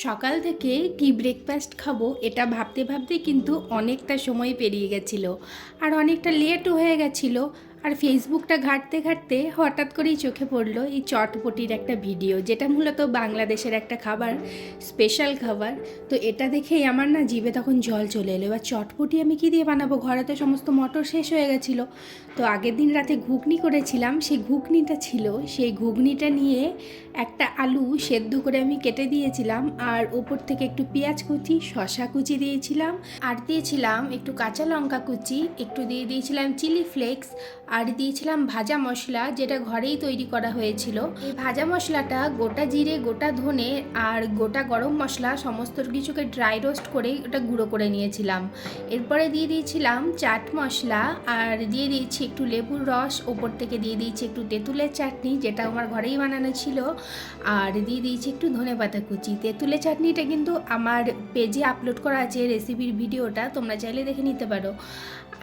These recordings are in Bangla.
সকাল থেকে কি ব্রেকফাস্ট খাবো এটা ভাবতে ভাবতে কিন্তু অনেকটা সময় পেরিয়ে গেছিলো আর অনেকটা লেটও হয়ে গেছিলো। আর ফেসবুকটা ঘাঁটতে ঘাঁটতে হঠাৎ করেই চোখে পড়লো এই চটপটির একটা ভিডিও, যেটা মূলত বাংলাদেশের একটা খাবার, স্পেশাল খাবার। তো এটা দেখেই আমার না জিভে তখন জল চলে এলো। এবার চটপটি আমি কী দিয়ে বানাবো, ঘরে তো সমস্ত মটর শেষ হয়ে গেছিলো। তো আগের দিন রাতে ঘুগনি করেছিলাম, সেই ঘুগনিটা ছিল, সেই ঘুগনিটা নিয়ে একটা আলু সেদ্ধ করে আমি কেটে দিয়েছিলাম, আর ওপর থেকে একটু পেঁয়াজ কুচি, শসা কুচি দিয়েছিলাম, আর দিয়েছিলাম একটু কাঁচা লঙ্কা কুচি, একটু দিয়ে দিয়েছিলাম চিলি ফ্লেক্স, আর দিয়েছিলাম ভাজা মশলা, যেটা ঘরেই তৈরি করা হয়েছিল। এই ভাজা মশলাটা গোটা জিরে, গোটা ধনে আর গোটা গরম মশলা সমস্ত কিছুকে ড্রাই রোস্ট করে ওটা গুঁড়ো করে নিয়েছিলাম। এরপরে দিয়ে দিয়েছিলাম চাট মশলা, আর দিয়ে দিয়েছি একটু লেবুর রস, ওপর থেকে দিয়ে দিয়েছি একটু তেঁতুলের চাটনি, যেটা আমার ঘরেই বানানো ছিল, আর দিয়ে দিয়েছি একটু ধনেপাতা কুচি। তেঁতুলের চাটনিটা কিন্তু আমার পেজে আপলোড করা আছে রেসিপির ভিডিওটা, তোমরা চাইলে দেখে নিতে পারো।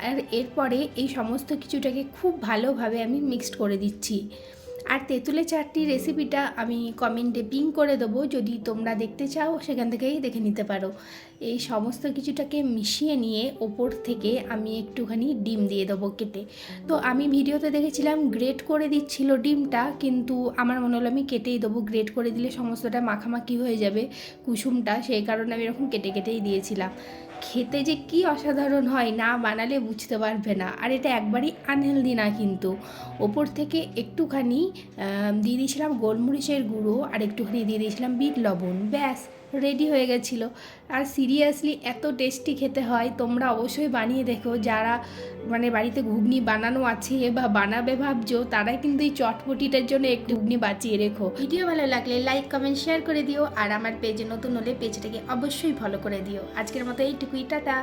আর এরপরে এই সমস্ত কিছুটাকে খুব ভালোভাবে আমি মিক্সড করে দিচ্ছি। আর তেঁতুলের চাটনির রেসিপিটা আমি কমেন্টে পিং করে দেবো, যদি তোমরা দেখতে চাও সেখান থেকেই দেখে নিতে পারো। এই সমস্ত কিছুটাকে মিশিয়ে নিয়ে ওপর থেকে আমি একটুখানি ডিম দিয়ে দেবো কেটে। তো আমি ভিডিওতে দেখেছিলাম গ্রেট করে দিচ্ছিল ডিমটা, কিন্তু আমার মনে হলো আমি কেটেই দেবো, গ্রেট করে দিলে সমস্তটা মাখামাখি হয়ে যাবে কুসুমটা, সেই কারণে আমি এরকম কেটে কেটেই দিয়েছিলাম। খেতে যে কি অসাধারণ হয়, না বানালে বুঝতে পারবে না। আর এটা একবারই আনহেলদি না কিন্তু। ওপর থেকে একটুখানি দিয়ে দিয়েছিলাম গোলমরিচের গুঁড়ো, আর একটুখানি দিয়ে দিয়েছিলাম বিট লবণ, ব্যাস রেডি হয়ে গেছিলো। আর সিরিয়াসলি এত টেস্টি খেতে হয়, তোমরা অবশ্যই বানিয়ে দেখো। যারা মানে বাড়িতে ঘুগনি বানানো আছে বা বানাবে ভাবছো, তারা কিন্তু এই চটপটিটার জন্য একটু ঘুগনি বাঁচিয়ে রেখো। ভিডিও ভালো লাগলে লাইক কমেন্ট শেয়ার করে দিও, আর আমার পেজে নতুন হলে পেজটাকে অবশ্যই ফলো করে দিও। আজকের মতো এইটুকুই, টাটা।